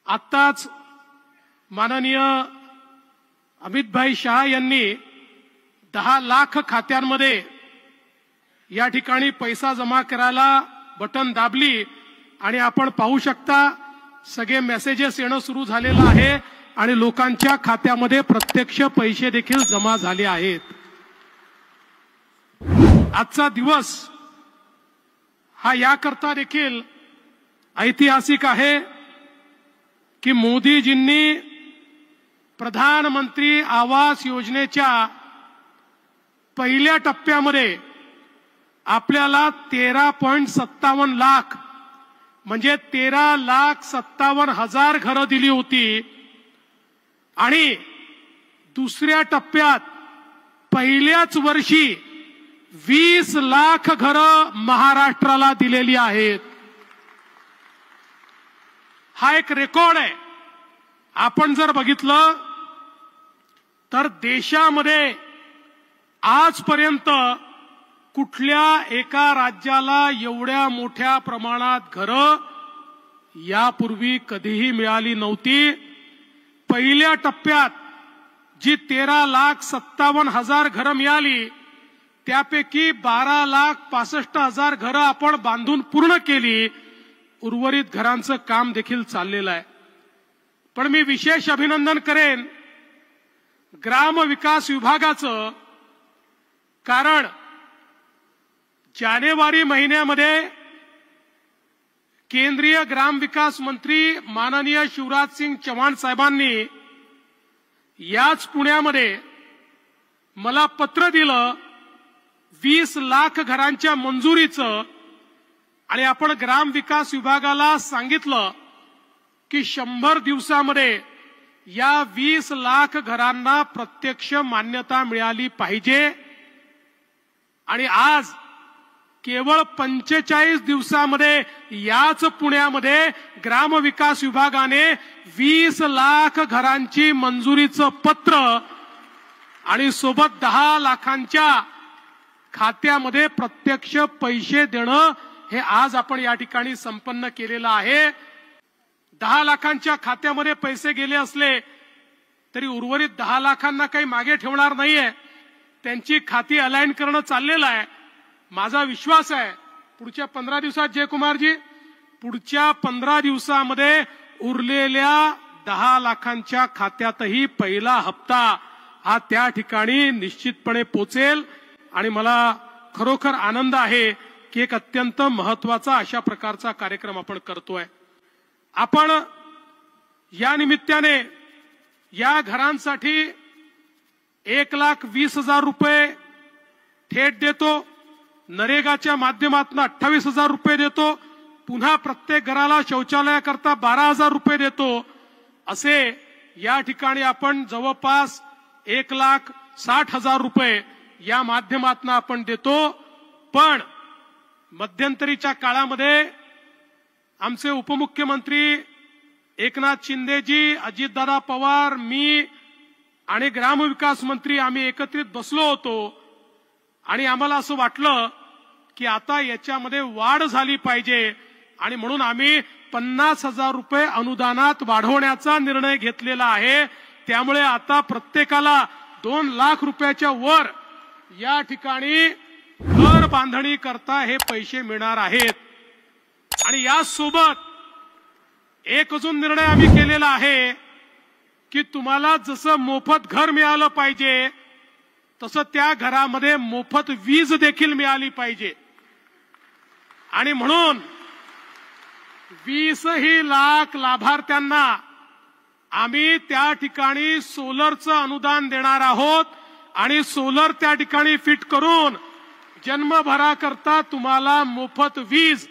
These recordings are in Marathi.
आत्ताच माननीय अमितभाई शाह यांनी 10 लाख खात्यांमध्ये या ठिकाणी पैसा जमा करायला बटन दाबली आणि आपण पाहू शकता सगळे मेसेजेस येणं सुरू झालेलं आहे आणि लोकांच्या खात्यामध्ये प्रत्यक्ष पैसे देखील जमा झाले आहेत। आजचा दिवस हा याकरता देखील ऐतिहासिक आहे की मोदीजींनी प्रधानमंत्री आवास योजनेच्या पहिल्या टप्प्यामध्ये आपल्याला 13.57 लाख म्हणजे 13,57,000 घरं दिली होती आणि दुसऱ्या टप्प्यात पहिल्याच वर्षी 20 लाख घरं महाराष्ट्राला दिलेली आहेत। हा एक रेकॉर्ड आहे। आपण जर बघितलं तर देशामध्ये आजपर्यंत कुठल्या एका राज्याला एवढ्या मोठ्या प्रमाणात घरं यापूर्वी कधीही मिळाली नव्हती। पहिल्या टप्प्यात जी 13,57,000 घरं मिळाली त्यापैकी 12,65,000 घरं आपण बांधून पूर्ण केली। उर्वरित घरांचं काम देखील चाललेलं आहे। पण मी विशेष अभिनंदन करेन ग्राम विकास विभागाचं, कारण जानेवारी महिन्यामध्ये केंद्रीय ग्राम विकास मंत्री माननीय शिवराज सिंग चौहान साहेबांनी याच पुण्यामध्ये मला पत्र दिलं 20 लाख घरांच्या मंजुरीचं आणि आपण ग्राम विकास विभागाला सांगितलं की 100 दिवसामध्ये या 20 लाख घरांना प्रत्यक्ष मान्यता मिळाली पाहिजे। आणि आज केवळ 45 दिवसामध्ये याच पुण्यामध्ये ग्राम विकास विभागाने 20 लाख घरांची मंजुरीचं पत्र आणि सोबत 10 लाखांच्या खात्यामध्ये प्रत्यक्ष पैसे देणं हे आज आपण या ठिकाणी संपन्न केलेलं आहे। 10 लाखांच्या खात्यामध्ये पैसे गेले असले तरी उर्वरित 10 लाखांना काही मागे ठेवणार नाहीये, त्यांची खाती अलाइन करणं चाललेलं आहे। माझा विश्वास आहे पुढच्या 15 दिवसात जयकुमारजी पुढच्या 15 दिवसामध्ये उरलेल्या 10 लाखांच्या खात्यातही पहिला हप्ता हा त्या ठिकाणी निश्चितपणे पोचेल आणि मला खरोखर आनंद आहे की एक अत्यंत महत्त्वाचा अशा प्रकारचा कार्यक्रम आपण करतोय। आपण या निमित्ताने या घरांसाठी 1,20,000 रुपये थेट देतो, नरेगाच्या माध्यमातून 28,000 रुपये देतो, पुन्हा प्रत्येक घराला शौचालयाकरता 12,000 रुपये देतो। असे या ठिकाणी आपण जवळपास 1,60,000 रुपये या माध्यमातून आपण देतो। पण मध्यंतरीच्या काळामध्ये आमचे उपमुख्यमंत्री एकनाथ शिंदेजी, अजितदादा पवार, मी आणि ग्रामविकास मंत्री आम्ही एकत्रित बसलो होतो आणि आम्हाला असं वाटलं की आता याच्यामध्ये वाढ झाली पाहिजे आणि म्हणून आम्ही 50,000 रुपये अनुदानात वाढवण्याचा निर्णय घेतलेला आहे। त्यामुळे आता प्रत्येकाला 2 लाख रुपयाच्या वर या ठिकाणी घर बांधणी करता हे पैसे मिळणार आहेत। आणि यासोबत एक अजून निर्णय आम्ही केलेला आहे की तुम्हाला जसं मोफत घर मिळालं पाहिजे तसं त्या घरामध्ये मोफत वीज देखील मिळाली पाहिजे। आणि म्हणून 20 लाख लाभार्थ्यांना आम्ही त्या ठिकाणी सोलरचं अनुदान देणार आहोत आणि सोलर त्या ठिकाणी फिट करून जन्मभराकरता तुम्हाला मोफत वीज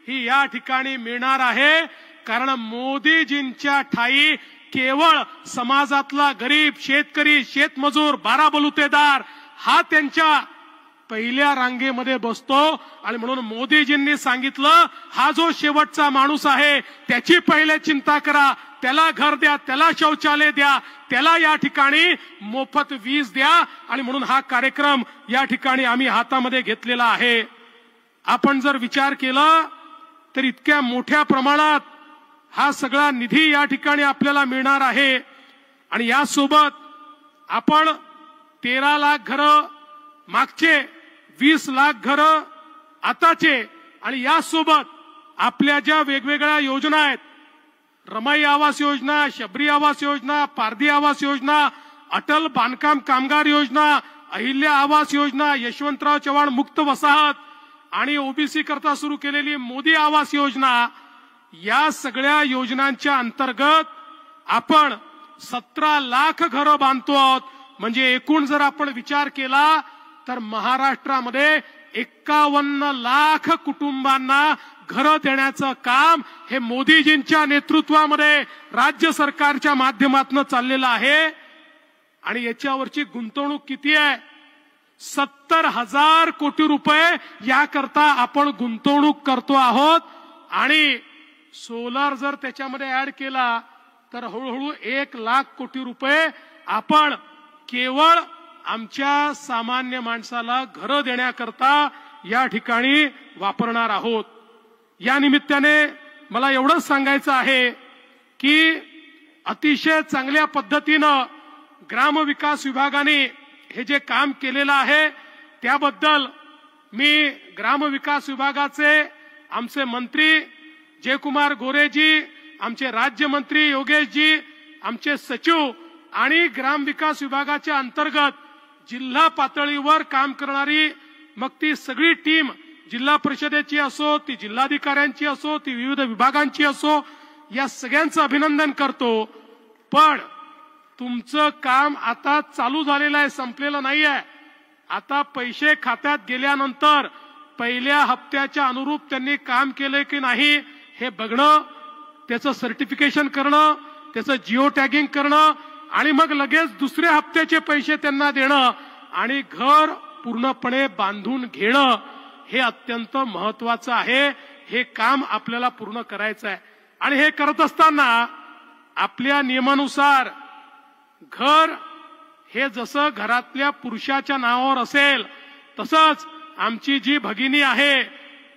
ही या ठिकाणी मिळणार आहे। कारण मोदीजींच्या ठाई केवळ समाजातला गरीब शेतकरी, शेतमजूर, बाराबलुतेदार हा त्यांच्या पहिल्या रांगेमध्ये बसतो आणि म्हणून मोदीजींनी सांगितलं हा जो शेवटचा माणूस आहे त्याची पहिले चिंता करा, त्याला घर द्या, त्याला शौचालय द्या, त्याला या ठिकाणी मोफत वीज द्या। आणि म्हणून हा कार्यक्रम या ठिकाणी आम्ही हातामध्ये घेतलेला आहे। आपण जर विचार केला तर इतक्या मोठ्या प्रमाणात हा सगळा निधी या ठिकाणी आपल्याला मिळणार आहे। आणि यासोबत आपण 13 लाख घरं, मागचे 20 लाख घरं आताचे, आणि यासोबत आपल्या ज्या वेगवेगळ्या योजना आहेत, रमाई आवास योजना, शबरी आवास योजना, पारधी आवास योजना, अटल बांधकाम कामगार योजना, अहिल्या आवास योजना, यशवंतराव चव्हाण मुक्त वसाहत आणि ओबीसी करता सुरू केलेली मोदी आवास योजना, या सगळ्या योजनांच्या अंतर्गत आपण 17 लाख घरं बांधतो आहोत। म्हणजे एकूण जर आपण विचार केला तर महाराष्ट्रामध्ये 51 लाख कुटुंबांना घरं देण्याचं काम हे मोदीजींच्या नेतृत्वामध्ये राज्य सरकारच्या माध्यमातून चाललेलं आहे। आणि याच्यावरची गुंतवणूक किती आहे? 70,000 कोटी रुपये याकरता आपण गुंतवणूक करतो आहोत। आणि सोलार जर त्याच्यामध्ये ऍड केला तर हळूहळू 1 लाख कोटी रुपये आपण केवळ आमच्या सामान्य माणसाला घरं देण्याकरता या ठिकाणी वापरणार आहोत। या निमित्ताने मला एवढंच सांगायचं आहे की अतिशय चांगल्या पद्धतीनं ग्रामविकास विभागाने हे जे काम केलेलं आहे त्याबद्दल मी ग्रामविकास विभागाचे आमचे मंत्री जयकुमार गोरेजी, आमचे राज्यमंत्री योगेशजी, आमचे सचिव आणि ग्रामविकास विभागाच्या अंतर्गत जिल्हा पातळीवर काम करणारी मग ती सगळी टीम, जिल्हा परिषदेची असो, ती जिल्हाधिकाऱ्यांची असो, ती विविध विभागांची असो, या सगळ्यांचं अभिनंदन करतो। पण तुमचं काम आता चालू झालेलं आहे, संपलेलं नाहीये। आता पैसे खात्यात गेल्यानंतर पहिल्या हप्त्याच्या अनुरूप त्यांनी काम केले की नाही हे बघणं, त्याचं सर्टिफिकेशन करणं, त्याचं जिओ टॅगिंग करणं आणि मग लगेच दुसऱ्या हप्त्याचे पैसे त्यांना देणं आणि घर पूर्णपणे बांधून घेणं हे अत्यंत महत्वाचं आहे। हे काम आपल्याला पूर्ण करायचं आहे। आणि हे करत असताना आपल्या नियमानुसार घर हे जसं घरातल्या पुरुषाच्या नावावर असेल तसंच आमची जी भगिनी आहे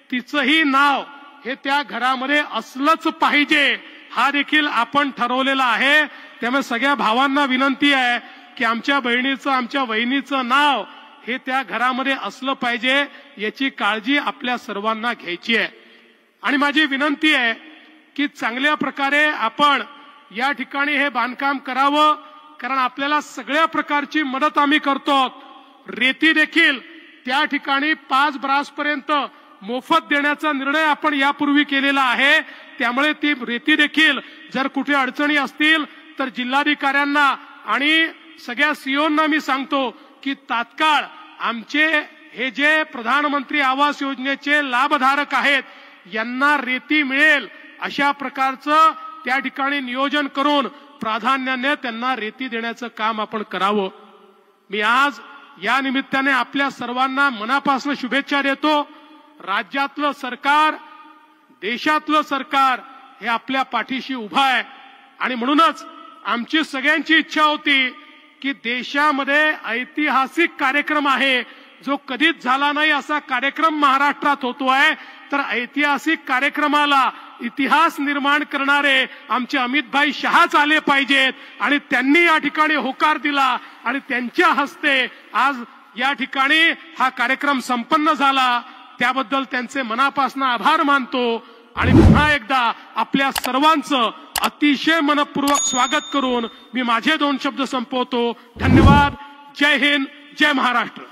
तिचंही नाव हे त्या घरामध्ये असलंच पाहिजे, हा देखील आपण ठरवलेला आहे। त्यामुळे सगळ्या भावांना विनंती आहे की आमच्या बहिणीचं, आमच्या वहिनीचं नाव हे त्या घरामध्ये असलं पाहिजे, याची काळजी आपल्या सर्वांना घ्यायची आहे। आणि माझी विनंती आहे की चांगल्या प्रकारे आपण या ठिकाणी हे बांधकाम करावं, कारण आपल्याला सगळ्या प्रकारची मदत आम्ही करतो। रेती देखील त्या ठिकाणी 5 ब्रासपर्यंत मोफत देण्याचा निर्णय आपण यापूर्वी केलेला आहे। त्यामुळे ती रेती देखील जर कुठे अडचणी असतील तर जिल्हाधिकाऱ्यांना आणि सगळ्या सीओंना मी सांगतो की तात्काळ आमचे हे जे प्रधानमंत्री आवास योजनेचे लाभधारक आहेत यांना रेती मिळेल अशा प्रकारचं त्या ठिकाणी नियोजन करून प्राधान्याने त्यांना रेती देण्याचं काम आपण करावं। मी आज या निमित्ताने आपल्या सर्वांना मनापासून शुभेच्छा देतो। राज्यातलं सरकार, देशातलं सरकार हे आपल्या पाठीशी उभं आहे आणि म्हणूनच आमची सगळ्यांची इच्छा होती की देशामध्ये ऐतिहासिक कार्यक्रम आहे जो कधीच झाला नाही असा कार्यक्रम महाराष्ट्रात होतोय, तर ऐतिहासिक कार्यक्रमाला इतिहास निर्माण करणारे आमचे अमितभाई शहाच आले पाहिजेत आणि त्यांनी या ठिकाणी होकार दिला आणि त्यांच्या हस्ते आज या ठिकाणी हा कार्यक्रम संपन्न झाला। त्याबद्दल त्यांचे मनापासून आभार मानतो आणि पुन्हा एकदा आपल्या सर्वांचं अतिशय मनपूर्वक स्वागत करून मी माझे 2 शब्द संपवतो। धन्यवाद। जय हिंद, जय महाराष्ट्र।